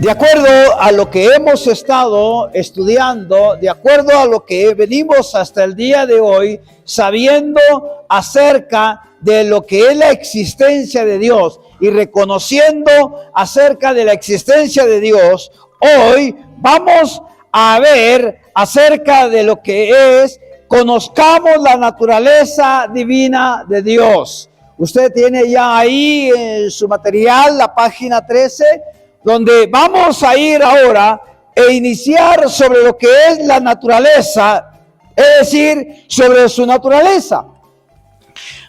De acuerdo a lo que hemos estado estudiando, de acuerdo a lo que venimos hasta el día de hoy, sabiendo acerca de lo que es la existencia de Dios y reconociendo acerca de la existencia de Dios, hoy vamos a ver acerca de lo que es, conozcamos la naturaleza divina de Dios. Usted tiene ya ahí en su material la página 13, donde vamos a ir ahora e iniciar sobre lo que es la naturaleza, es decir, sobre su naturaleza.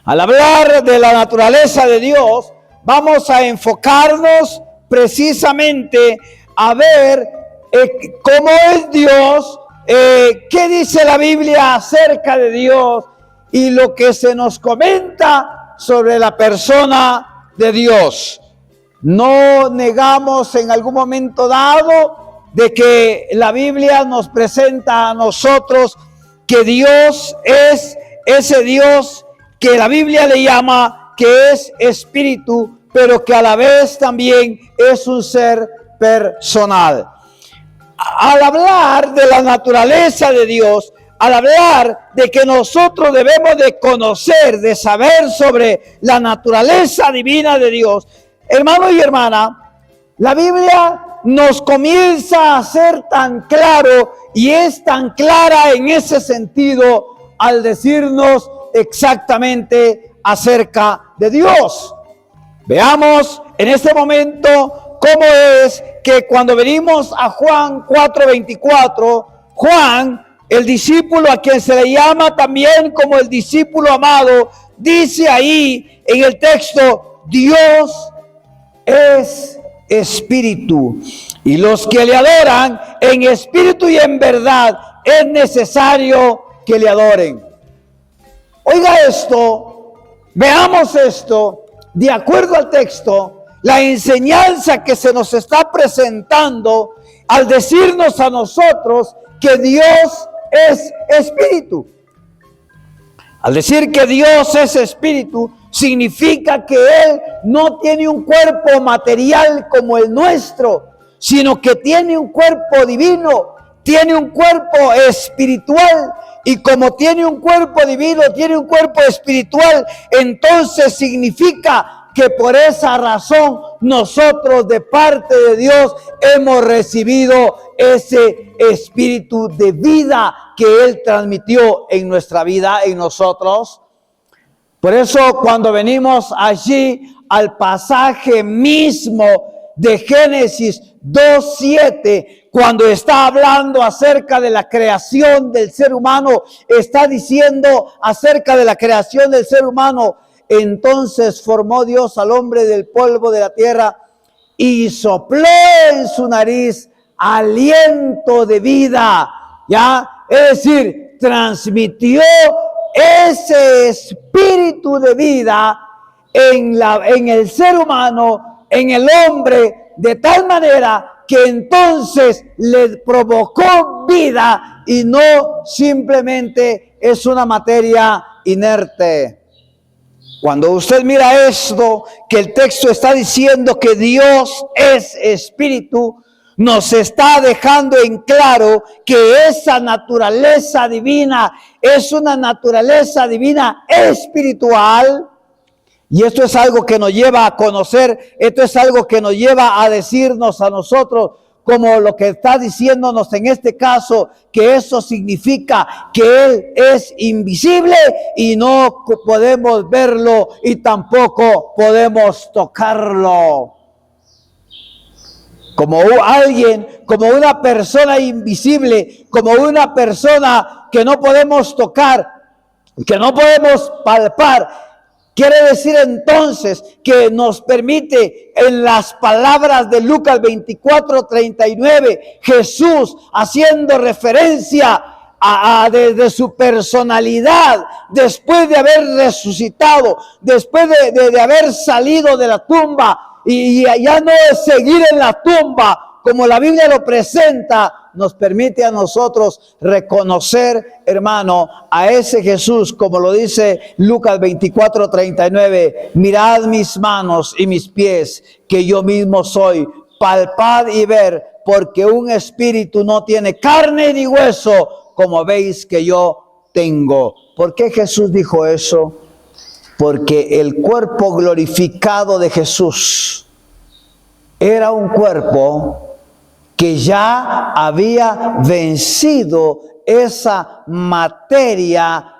Al hablar de la naturaleza de Dios, vamos a enfocarnos precisamente a ver cómo es Dios, qué dice la Biblia acerca de Dios y lo que se nos comenta sobre la persona de Dios. No negamos en algún momento dado de que la Biblia nos presenta a nosotros que Dios es ese Dios que la Biblia le llama que es espíritu, pero que a la vez también es un ser personal. Al hablar de la naturaleza de Dios, al hablar de que nosotros debemos de conocer, de saber sobre la naturaleza divina de Dios, hermano y hermana, la Biblia nos comienza a ser tan claro y es tan clara en ese sentido al decirnos exactamente acerca de Dios. Veamos en este momento cómo es que cuando venimos a Juan 4:24, Juan, el discípulo a quien se le llama también como el discípulo amado, dice ahí en el texto: Dios es espíritu, y los que le adoran en espíritu y en verdad es necesario que le adoren. Oiga esto, veamos esto, de acuerdo al texto, la enseñanza que se nos está presentando al decirnos a nosotros que Dios es espíritu. Al decir que Dios es espíritu, significa que Él no tiene un cuerpo material como el nuestro, sino que tiene un cuerpo divino, tiene un cuerpo espiritual. Y como tiene un cuerpo divino, tiene un cuerpo espiritual, entonces significa que por esa razón nosotros de parte de Dios hemos recibido ese espíritu de vida que Él transmitió en nuestra vida, en nosotros. Por eso cuando venimos allí al pasaje mismo de Génesis 2:7, cuando está hablando acerca de la creación del ser humano, está diciendo acerca de la creación del ser humano: entonces formó Dios al hombre del polvo de la tierra y sopló en su nariz aliento de vida, ¿ya? Es decir, transmitió ese espíritu de vida en el ser humano, en el hombre, de tal manera que entonces le provocó vida y no simplemente es una materia inerte. Cuando usted mira esto, que el texto está diciendo que Dios es espíritu, nos está dejando en claro que esa naturaleza divina es una naturaleza divina espiritual. Y esto es algo que nos lleva a conocer, esto es algo que nos lleva a decirnos a nosotros, como lo que está diciéndonos en este caso, que eso significa que Él es invisible y no podemos verlo y tampoco podemos tocarlo. Como alguien, como una persona invisible, como una persona que no podemos tocar, que no podemos palpar. Quiere decir entonces que nos permite, en las palabras de Lucas 24:39, Jesús haciendo referencia de su personalidad, después de haber resucitado, después de haber salido de la tumba, y ya no es seguir en la tumba como la Biblia lo presenta, nos permite a nosotros reconocer, hermano, a ese Jesús, como lo dice Lucas 24:39, mirad mis manos y mis pies, que yo mismo soy, palpad y ver, porque un espíritu no tiene carne ni hueso, como veis que yo tengo. ¿Por qué Jesús dijo eso? Porque el cuerpo glorificado de Jesús era un cuerpo que ya había vencido esa materia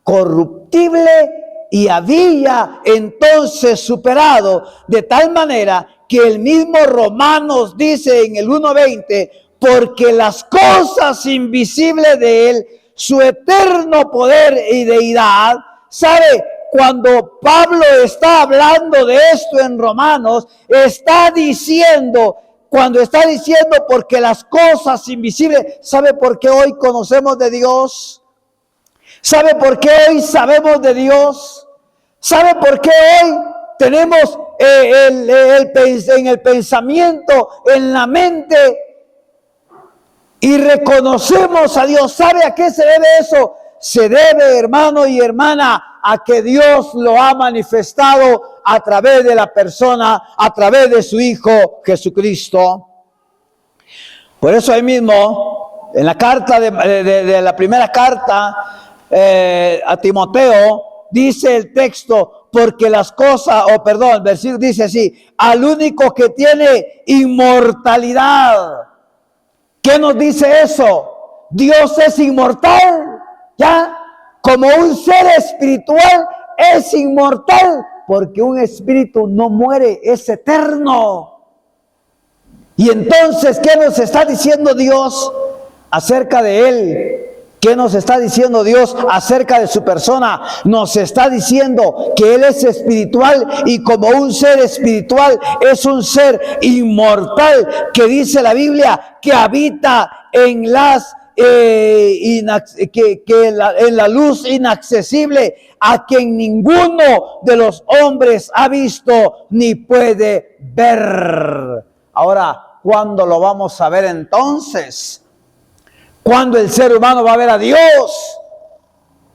corruptible y había entonces superado, de tal manera que el mismo Romanos dice en el 1:20, porque las cosas invisibles de él, su eterno poder y deidad, ¿sabe? Cuando Pablo está hablando de esto en Romanos, está diciendo, cuando está diciendo porque las cosas invisibles, ¿sabe por qué hoy conocemos de Dios? ¿Sabe por qué hoy sabemos de Dios? ¿Sabe por qué hoy tenemos en el pensamiento, en la mente, y reconocemos a Dios? ¿Sabe a qué se debe eso? Se debe, hermano y hermana, a que Dios lo ha manifestado a través de la persona, a través de su Hijo Jesucristo. Por eso ahí mismo, en la carta de la primera carta a Timoteo, dice el texto, porque las cosas, el versículo dice así, al único que tiene inmortalidad. ¿Qué nos dice eso? Dios es inmortal, ¿ya? Como un ser espiritual es inmortal, porque un espíritu no muere, es eterno. Y entonces, ¿qué nos está diciendo Dios acerca de Él? ¿Qué nos está diciendo Dios acerca de su persona? Nos está diciendo que Él es espiritual y como un ser espiritual es un ser inmortal, que dice la Biblia que habita en en la luz inaccesible, a quien ninguno de los hombres ha visto ni puede ver. Ahora, ¿cuándo lo vamos a ver entonces? ¿Cuándo el ser humano va a ver a Dios?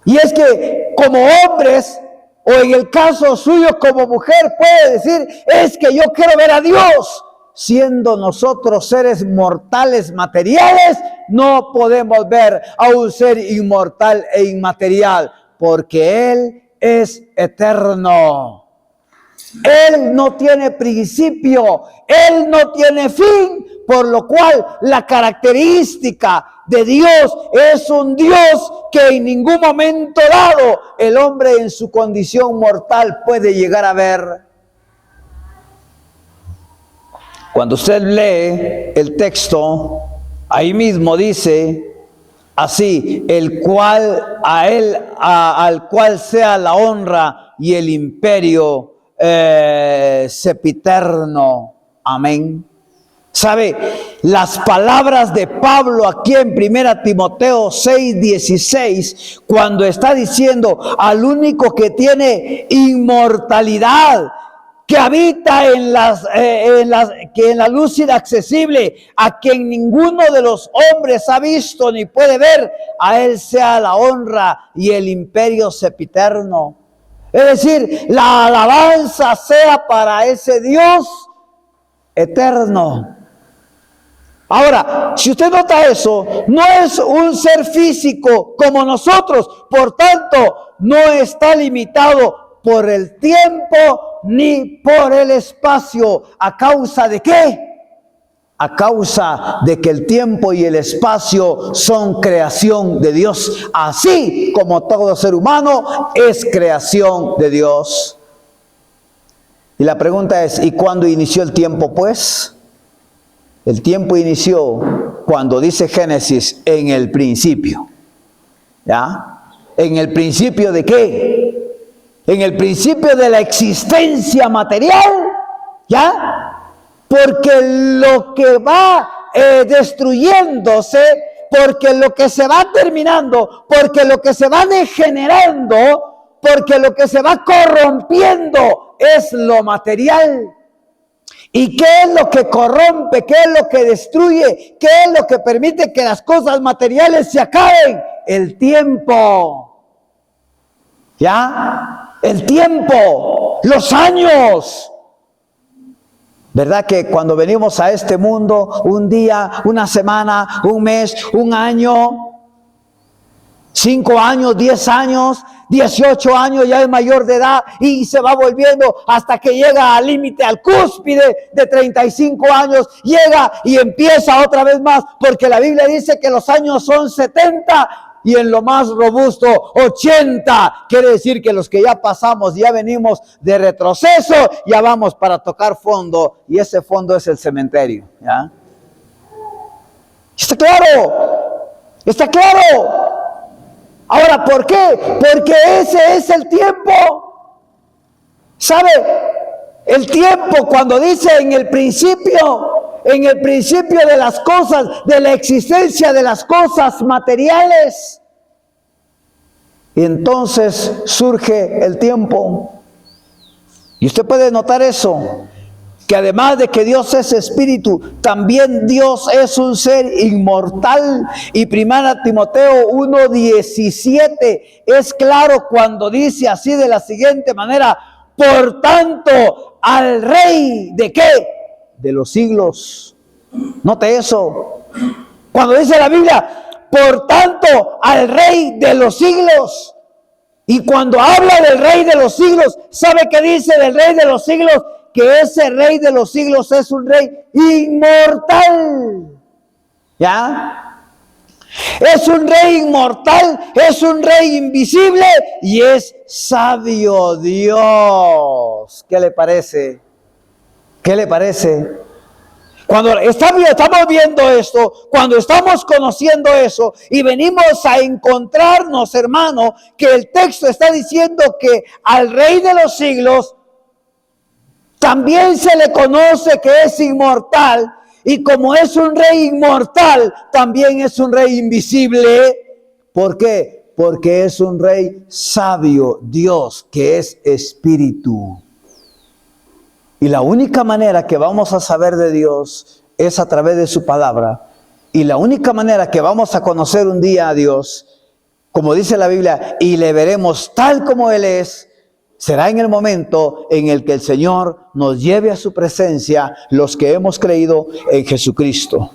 Y es que como hombres, o en el caso suyo como mujer, puede decir, es que yo quiero ver a Dios. Siendo nosotros seres mortales materiales, no podemos ver a un ser inmortal e inmaterial, porque Él es eterno. Él no tiene principio, Él no tiene fin, por lo cual la característica de Dios es un Dios que en ningún momento dado el hombre en su condición mortal puede llegar a ver. Cuando usted lee el texto, ahí mismo dice así, el cual al cual sea la honra y el imperio sempiterno. Amén. ¿Sabe? Las palabras de Pablo aquí en 1 Timoteo 6:16, cuando está diciendo al único que tiene inmortalidad, que habita en la luz inaccesible, a quien ninguno de los hombres ha visto ni puede ver, a Él sea la honra y el imperio sempiterno. Es decir, la alabanza sea para ese Dios eterno. Ahora, si usted nota eso, no es un ser físico como nosotros, por tanto, no está limitado por el tiempo ni por el espacio. ¿A causa de qué? A causa de que el tiempo y el espacio son creación de Dios, así como todo ser humano es creación de Dios. Y la pregunta es, ¿y cuándo inició el tiempo, pues? El tiempo inició cuando dice Génesis, en el principio. ¿Ya? ¿En el principio de qué? En el principio de la existencia material. ¿Ya? Porque lo que va destruyéndose, porque lo que se va terminando, porque lo que se va degenerando, porque lo que se va corrompiendo es lo material. ¿Y qué es lo que corrompe? ¿Qué es lo que destruye? ¿Qué es lo que permite que las cosas materiales se acaben? El tiempo. ¿Ya? El tiempo, los años. ¿Verdad que cuando venimos a este mundo, un día, una semana, un mes, un año, 5 años, 10 años, 18 años, ya es mayor de edad y se va volviendo hasta que llega al límite, al cúspide de 35 años, llega y empieza otra vez más, porque la Biblia dice que los años son 70 y en lo más robusto 80. Quiere decir que los que ya pasamos, ya venimos de retroceso, ya vamos para tocar fondo, y ese fondo es el cementerio. ¿Ya? ¿Está claro? ¿Está claro? Ahora, ¿por qué? Porque ese es el tiempo. ¿Sabe? El tiempo, cuando dice en el principio de las cosas, de la existencia de las cosas materiales, y entonces surge el tiempo. Y usted puede notar eso, que además de que Dios es espíritu, también Dios es un ser inmortal. Y 1 Timoteo 1:17 es claro cuando dice así de la siguiente manera: por tanto, al Rey ¿de qué? De los siglos. Note eso. Cuando dice la Biblia, por tanto, al Rey de los siglos. Y cuando habla del Rey de los siglos, ¿sabe qué dice del Rey de los siglos? Que ese Rey de los siglos es un Rey inmortal. ¿Ya? Es un Rey inmortal, es un Rey invisible y es sabio Dios. ¿Qué le parece? ¿Qué le parece? Cuando estamos viendo esto, cuando estamos conociendo eso y venimos a encontrarnos, hermano, que el texto está diciendo que al Rey de los siglos también se le conoce que es inmortal, y como es un Rey inmortal, también es un Rey invisible. ¿Por qué? Porque es un Rey sabio, Dios, que es espíritu. Y la única manera que vamos a saber de Dios es a través de su palabra. Y la única manera que vamos a conocer un día a Dios, como dice la Biblia, y le veremos tal como Él es, será en el momento en el que el Señor nos lleve a su presencia, los que hemos creído en Jesucristo.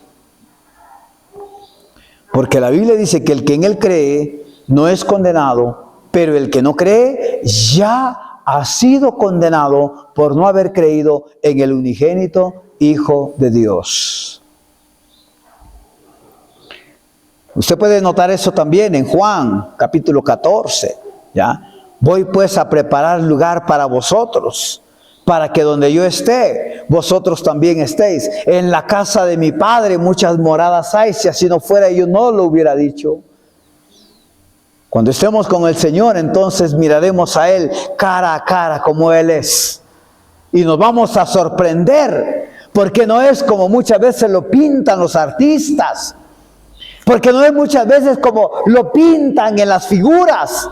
Porque la Biblia dice que el que en Él cree no es condenado, pero el que no cree ya ha sido condenado por no haber creído en el unigénito Hijo de Dios. Usted puede notar eso también en Juan, capítulo 14, ¿ya? Voy pues a preparar lugar para vosotros, para que donde yo esté, vosotros también estéis. En la casa de mi Padre muchas moradas hay, si así no fuera yo no lo hubiera dicho. Cuando estemos con el Señor, entonces miraremos a Él cara a cara como Él es. Y nos vamos a sorprender, porque no es como muchas veces lo pintan los artistas. Porque no es muchas veces como lo pintan en las figuras.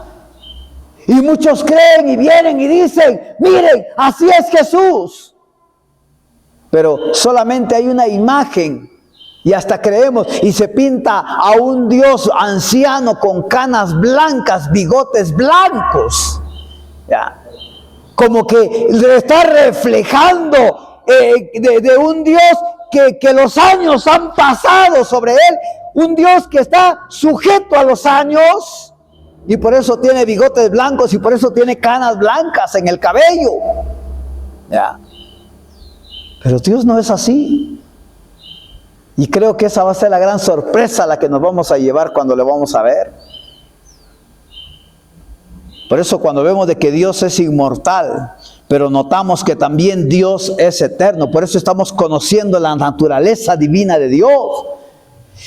Y muchos creen y vienen y dicen, miren, así es Jesús. Pero solamente hay una imagen. Y hasta creemos, y se pinta a un Dios anciano con canas blancas, bigotes blancos. ¿Ya? Como que está reflejando de un Dios que los años han pasado sobre él. Un Dios que está sujeto a los años. Y por eso tiene bigotes blancos y por eso tiene canas blancas en el cabello. ¿Ya? Pero Dios no es así. Y creo que esa va a ser la gran sorpresa a la que nos vamos a llevar cuando le vamos a ver. Por eso cuando vemos de que Dios es inmortal, pero notamos que también Dios es eterno, por eso estamos conociendo la naturaleza divina de Dios.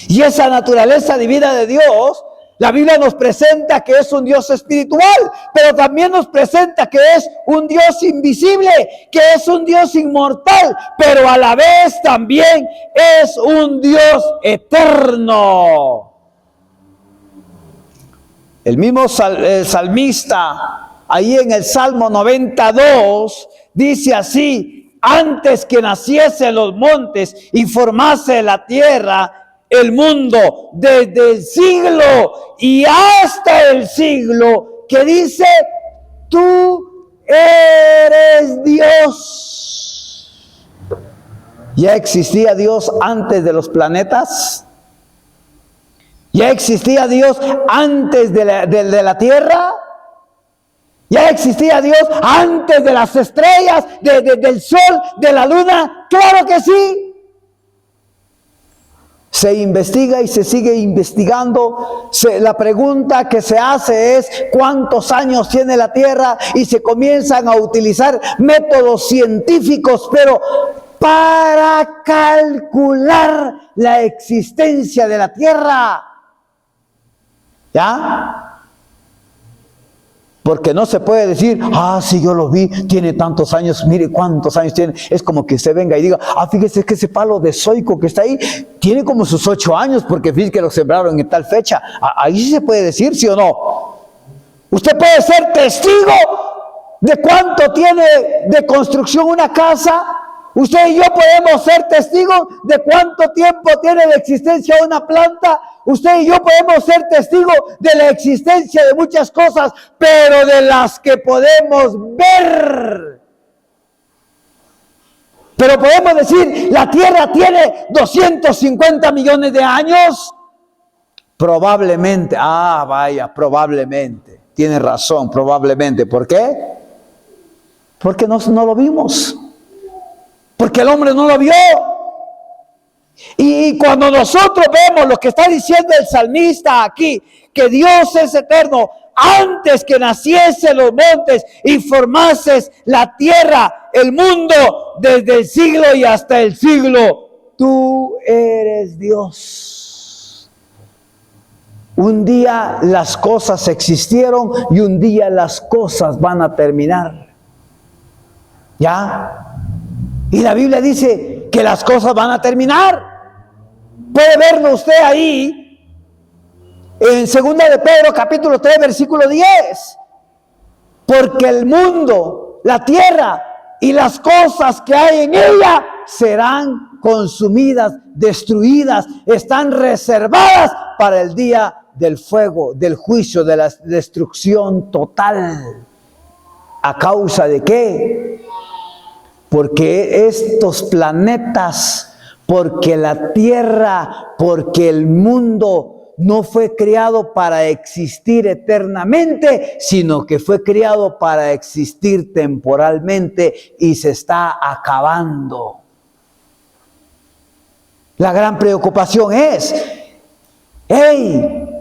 Y esa naturaleza divina de Dios, la Biblia nos presenta que es un Dios espiritual, pero también nos presenta que es un Dios invisible, que es un Dios inmortal, pero a la vez también es un Dios eterno. El mismo salmista, ahí en el Salmo 92, dice así: antes que naciesen los montes y formase la tierra, el mundo, desde el siglo y hasta el siglo, que dice, tú eres Dios. ¿Ya existía Dios antes de los planetas? ¿Ya existía Dios antes de la Tierra? ¿Ya existía Dios antes de las estrellas, del sol, de la luna? ¡Claro que sí! Se investiga y se sigue investigando. La pregunta que se hace es: ¿cuántos años tiene la Tierra? Y se comienzan a utilizar métodos científicos, pero para calcular la existencia de la Tierra. ¿Ya? Porque no se puede decir: sí, yo lo vi, tiene tantos años, mire cuántos años tiene. Es como que usted venga y diga: fíjese que ese palo de zoico que está ahí tiene como sus 8 años, porque fíjese que lo sembraron en tal fecha. Ahí sí se puede decir, ¿sí o no? Usted puede ser testigo de cuánto tiene de construcción una casa. Usted y yo podemos ser testigos de cuánto tiempo tiene de existencia una planta. Usted y yo podemos ser testigos de la existencia de muchas cosas, pero de las que podemos ver. Pero podemos decir: ¿la Tierra tiene 250 millones de años? Probablemente. Vaya, probablemente. Tiene razón, probablemente. ¿Por qué? Porque no lo vimos. Porque el hombre no lo vio. Y cuando nosotros vemos lo que está diciendo el salmista aquí, que Dios es eterno, antes que naciesen los montes y formases la tierra, el mundo, desde el siglo y hasta el siglo, tú eres Dios. Un día las cosas existieron y un día las cosas van a terminar. ¿Ya? Y la Biblia dice que las cosas van a terminar. Puede verlo usted ahí en 2 de Pedro capítulo 3 versículo 10. Porque el mundo, la tierra y las cosas que hay en ella serán consumidas, destruidas, están reservadas para el día del fuego, del juicio, de la destrucción total. ¿A causa de qué? Porque estos planetas, porque la tierra, porque el mundo no fue creado para existir eternamente, sino que fue creado para existir temporalmente y se está acabando. La gran preocupación es: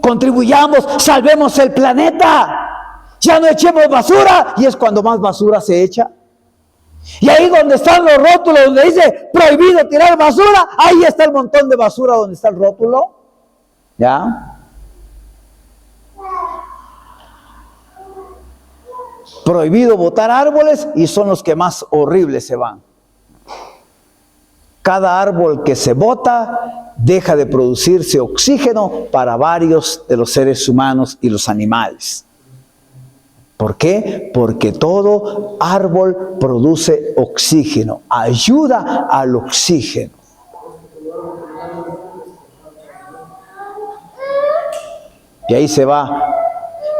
contribuyamos, salvemos el planeta, ya no echemos basura. Y es cuando más basura se echa. Y ahí donde están los rótulos, donde dice prohibido tirar basura, ahí está el montón de basura donde está el rótulo. ¿Ya? Prohibido botar árboles, y son los que más horribles se van. Cada árbol que se bota deja de producirse oxígeno para varios de los seres humanos y los animales. ¿Por qué? Porque todo árbol produce oxígeno, ayuda al oxígeno. Y ahí se va.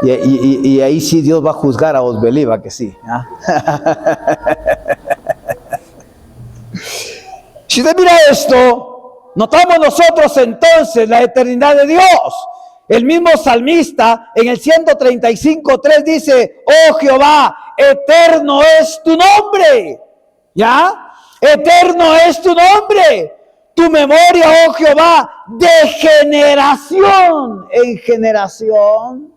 Y ahí sí Dios va a juzgar a Osbeliva, que sí. Si usted mira esto, notamos nosotros entonces la eternidad de Dios. El mismo salmista en el 135:3 dice: oh Jehová, eterno es tu nombre. ¿Ya? Eterno es tu nombre. Tu memoria, oh Jehová, de generación en generación.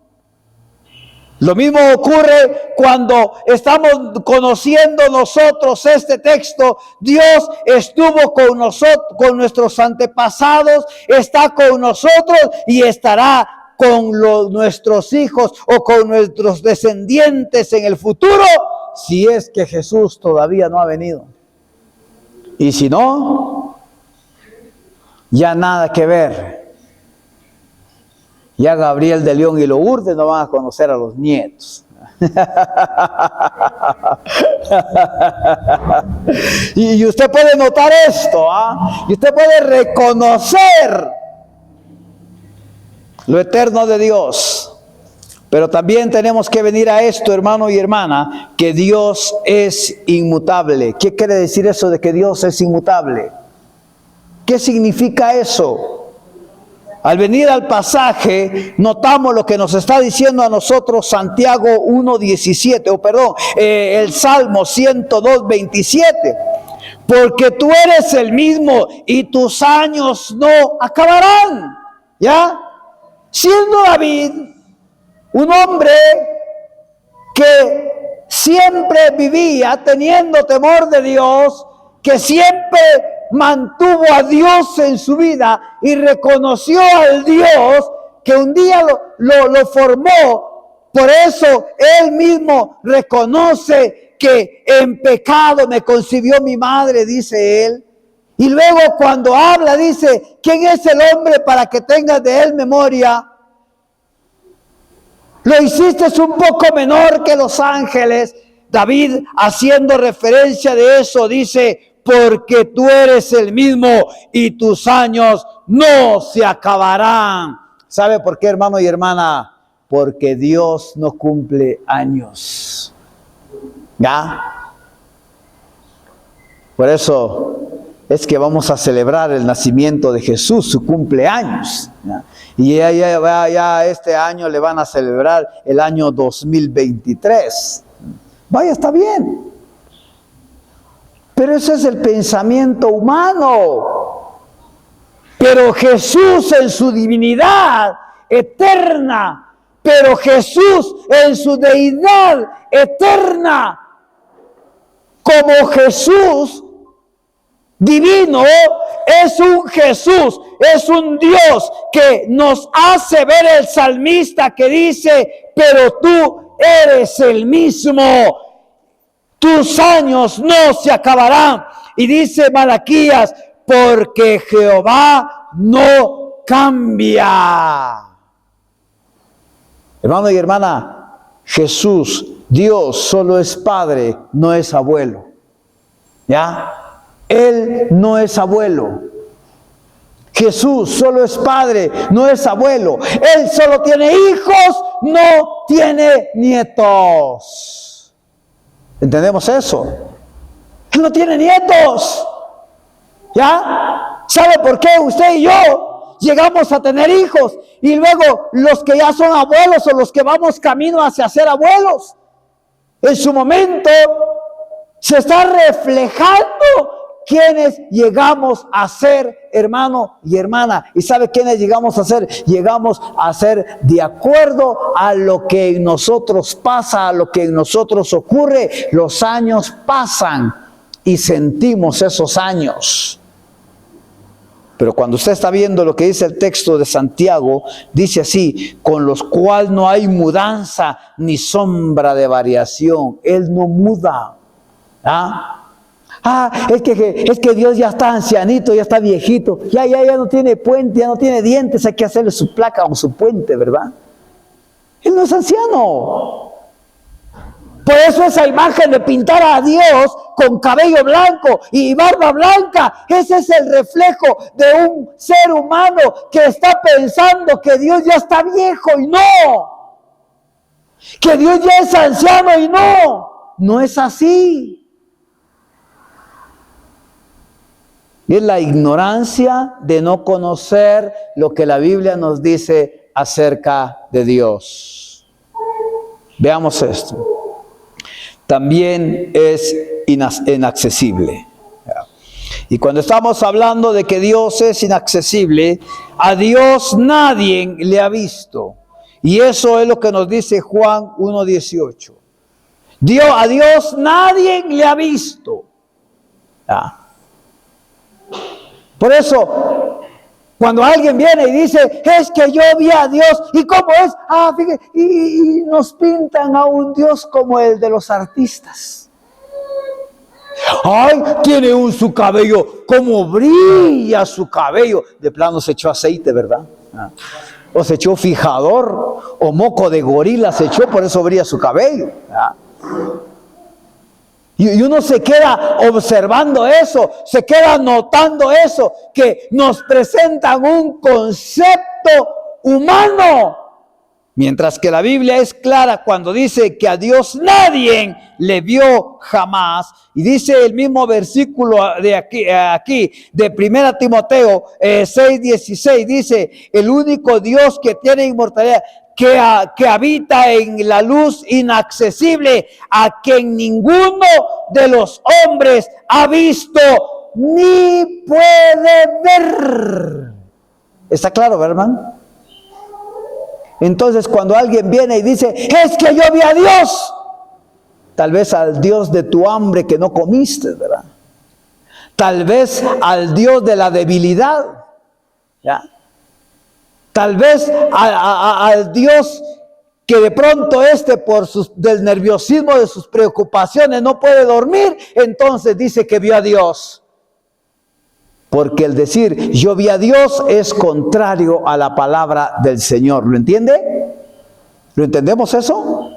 Lo mismo ocurre cuando estamos conociendo nosotros este texto. Dios estuvo con nosotros, con nuestros antepasados, está con nosotros y estará con nuestros hijos o con nuestros descendientes en el futuro, si es que Jesús todavía no ha venido. Y si no, ya nada que ver. Ya Gabriel de León y Lourdes no van a conocer a los nietos. Y usted puede notar esto, y usted puede reconocer lo eterno de Dios. Pero también tenemos que venir a esto, hermano y hermana, que Dios es inmutable. ¿Qué quiere decir eso de que Dios es inmutable? ¿Qué significa eso? Al venir al pasaje, notamos lo que nos está diciendo a nosotros Santiago 1:17, el Salmo 102:27. Porque tú eres el mismo y tus años no acabarán. ¿Ya? Siendo David un hombre que siempre vivía teniendo temor de Dios, que siempre mantuvo a Dios en su vida y reconoció al Dios que un día lo formó. Por eso él mismo reconoce que en pecado me concibió mi madre, dice él. Y luego cuando habla dice, ¿quién es el hombre para que tengas de él memoria? Lo hiciste un poco menor que los ángeles. David, haciendo referencia de eso, dice, porque tú eres el mismo y tus años no se acabarán. ¿Sabe por qué, hermano y hermana? Porque Dios no cumple años. ¿Ya? Por eso es que vamos a celebrar el nacimiento de Jesús, su cumpleaños. ¿Ya? Y ya este año le van a celebrar el año 2023. Vaya, está bien. Pero ese es el pensamiento humano. Pero Jesús en su divinidad eterna, pero Jesús en su deidad eterna, como Jesús divino, es un Jesús, es un Dios que nos hace ver el salmista que dice, pero tú eres el mismo. Tus años no se acabarán. Y dice Malaquías, porque Jehová no cambia. Hermano y hermana, Jesús, Dios, solo es Padre, no es abuelo. ¿Ya? Él no es abuelo. Jesús solo es Padre, no es abuelo. Él solo tiene hijos, no tiene nietos. ¿Entendemos eso? Él no tiene nietos. ¿Ya? ¿Sabe por qué usted y yo llegamos a tener hijos? Y luego los que ya son abuelos o los que vamos camino hacia ser abuelos, en su momento se está reflejando quienes llegamos a ser, hermano y hermana. ¿Y sabe quiénes llegamos a ser? Llegamos a ser de acuerdo a lo que en nosotros pasa, a lo que en nosotros ocurre. Los años pasan y sentimos esos años. Pero cuando usted está viendo lo que dice el texto de Santiago, dice así, con los cuales no hay mudanza ni sombra de variación. Él no muda. Es que Dios ya está ancianito, ya está viejito, ya no tiene puente, ya no tiene dientes, hay que hacerle su placa o su puente, ¿verdad? Él no es anciano. Por eso esa imagen de pintar a Dios con cabello blanco y barba blanca, ese es el reflejo de un ser humano que está pensando que Dios ya está viejo y no. Que Dios ya es anciano y no es así. Y es la ignorancia de no conocer lo que la Biblia nos dice acerca de Dios. Veamos esto. También es inaccesible. Y cuando estamos hablando de que Dios es inaccesible, a Dios nadie le ha visto. Y eso es lo que nos dice Juan 1:18. A Dios nadie le ha visto. Por eso, cuando alguien viene y dice, es que yo vi a Dios, ¿y cómo es? Fíjate, y nos pintan a un Dios como el de los artistas. Tiene su cabello, cómo brilla su cabello. De plano se echó aceite, ¿verdad? O se echó fijador, o moco de gorila se echó, por eso brilla su cabello. Y uno se queda observando eso, se queda notando eso, que nos presentan un concepto humano Mientras que la Biblia es clara cuando dice que a Dios nadie le vio jamás. Y dice el mismo versículo de aquí de 1 Timoteo 6:16, dice, el único Dios que tiene inmortalidad, que habita en la luz inaccesible, a quien ninguno de los hombres ha visto ni puede ver. ¿Está claro, verdad, hermano? Entonces, cuando alguien viene y dice, es que yo vi a Dios, tal vez al Dios de tu hambre que no comiste, ¿verdad? Tal vez al Dios de la debilidad, ¿ya? Tal vez al Dios que de pronto del nerviosismo de sus preocupaciones no puede dormir, entonces dice que vio a Dios. Porque el decir yo vi a Dios es contrario a la palabra del Señor. ¿Lo entiende? ¿Lo entendemos eso?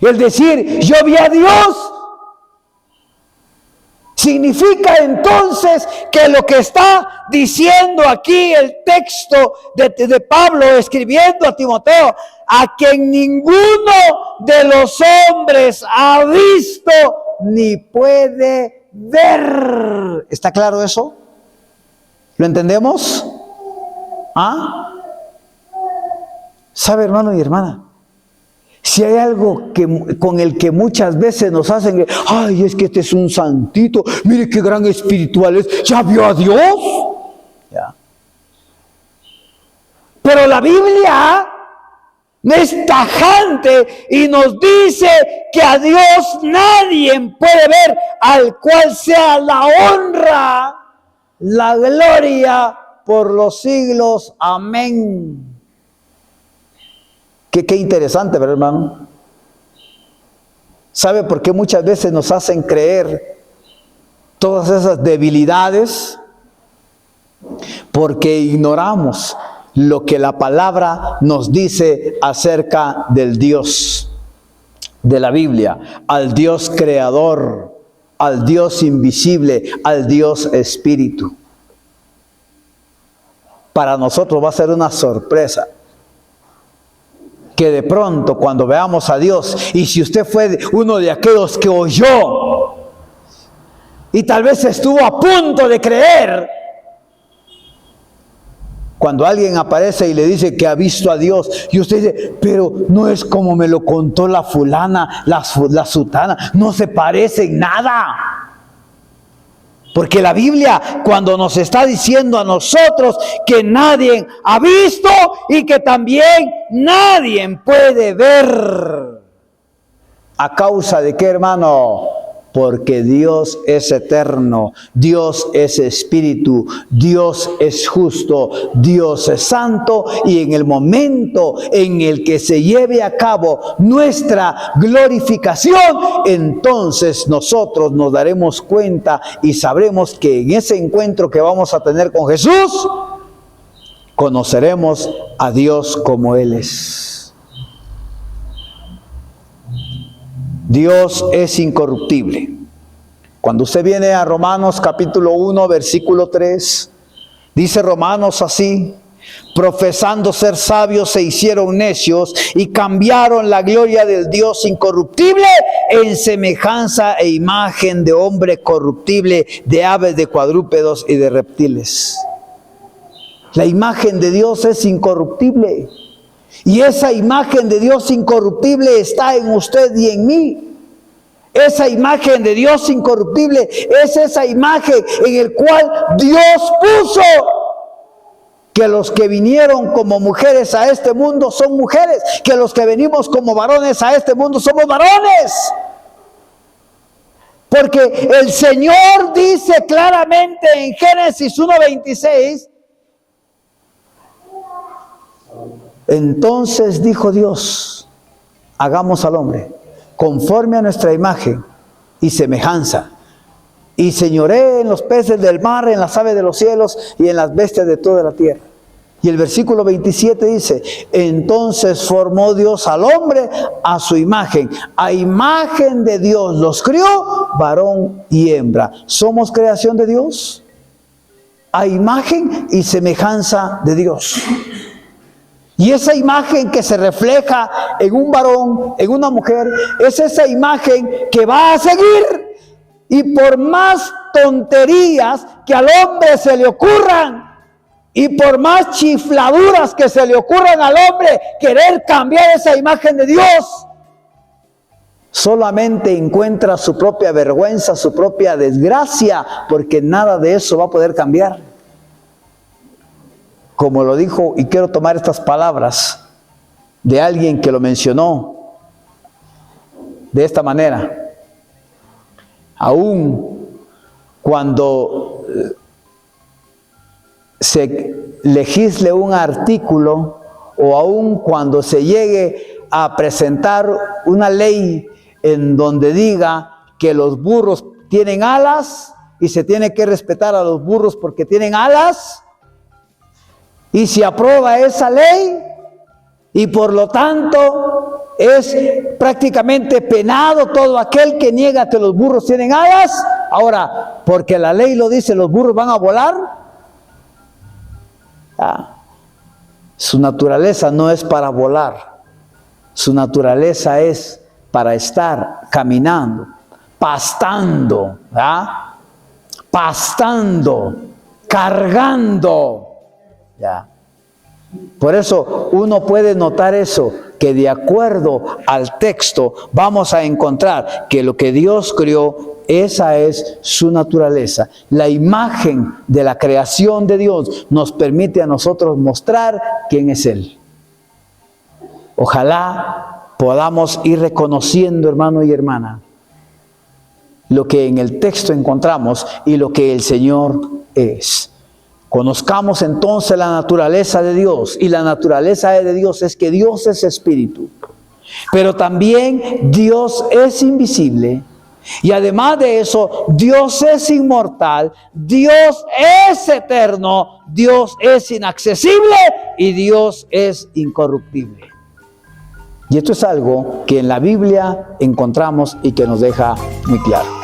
El decir yo vi a Dios significa entonces que lo que está diciendo aquí el texto de Pablo escribiendo a Timoteo, a quien ninguno de los hombres ha visto ni puede ver. ¿Está claro eso? ¿Lo entendemos? ¿Ah? ¿Sabe, hermano y hermana? Si hay algo con el que muchas veces nos hacen, ay, es que este es un santito, mire qué gran espiritual es, ¿ya vio a Dios? Ya. Pero la Biblia es tajante y nos dice que a Dios nadie puede ver, al cual sea la honra, la gloria por los siglos. Amén. Qué interesante, ¿verdad, hermano? ¿Sabe por qué muchas veces nos hacen creer todas esas debilidades? Porque ignoramos lo que la palabra nos dice acerca del Dios de la Biblia, al Dios creador, al Dios invisible, al Dios espíritu. Para nosotros va a ser una sorpresa que de pronto cuando veamos a Dios, y si usted fue uno de aquellos que oyó y tal vez estuvo a punto de creer, cuando alguien aparece y le dice que ha visto a Dios, y usted dice, pero no es como me lo contó la fulana, la sutana, no se parece en nada. Porque la Biblia, cuando nos está diciendo a nosotros que nadie ha visto y que también nadie puede ver. ¿A causa de qué, hermano? Porque Dios es eterno, Dios es espíritu, Dios es justo, Dios es santo, y en el momento en el que se lleve a cabo nuestra glorificación, entonces nosotros nos daremos cuenta y sabremos que en ese encuentro que vamos a tener con Jesús, conoceremos a Dios como Él es. Dios es incorruptible. Cuando usted viene a Romanos capítulo 1, versículo 3, dice Romanos así: profesando ser sabios se hicieron necios y cambiaron la gloria del Dios incorruptible en semejanza e imagen de hombre corruptible, de aves, de cuadrúpedos y de reptiles. La imagen de Dios es incorruptible. Y esa imagen de Dios incorruptible está en usted y en mí. Esa imagen de Dios incorruptible es esa imagen en el cual Dios puso que los que vinieron como mujeres a este mundo son mujeres, que los que venimos como varones a este mundo somos varones. Porque el Señor dice claramente en Génesis 1:26, entonces dijo Dios, hagamos al hombre conforme a nuestra imagen y semejanza, y señoree en los peces del mar, en las aves de los cielos y en las bestias de toda la tierra. Y el versículo 27 dice, entonces formó Dios al hombre a su imagen, a imagen de Dios los crió, varón y hembra. ¿Somos creación de Dios? A imagen y semejanza de Dios. Y esa imagen que se refleja en un varón, en una mujer, es esa imagen que va a seguir. Y por más tonterías que al hombre se le ocurran, y por más chifladuras que se le ocurran al hombre, querer cambiar esa imagen de Dios, solamente encuentra su propia vergüenza, su propia desgracia, porque nada de eso va a poder cambiar. Como lo dijo, y quiero tomar estas palabras de alguien que lo mencionó de esta manera: aún cuando se legisle un artículo, o aún cuando se llegue a presentar una ley en donde diga que los burros tienen alas y se tiene que respetar a los burros porque tienen alas, y se aprueba esa ley, y por lo tanto es prácticamente penado todo aquel que niega que los burros tienen alas. Ahora, porque la ley lo dice, los burros van a volar. Su naturaleza no es para volar, su naturaleza es para estar caminando, pastando, cargando. Por eso uno puede notar eso, que de acuerdo al texto vamos a encontrar que lo que Dios creó, esa es su naturaleza. La imagen de la creación de Dios nos permite a nosotros mostrar quién es Él. Ojalá podamos ir reconociendo, hermano y hermana, lo que en el texto encontramos y lo que el Señor es. Conozcamos entonces la naturaleza de Dios, y la naturaleza de Dios es que Dios es espíritu, pero también Dios es invisible, y además de eso, Dios es inmortal, Dios es eterno, Dios es inaccesible y Dios es incorruptible. Y esto es algo que en la Biblia encontramos y que nos deja muy claro.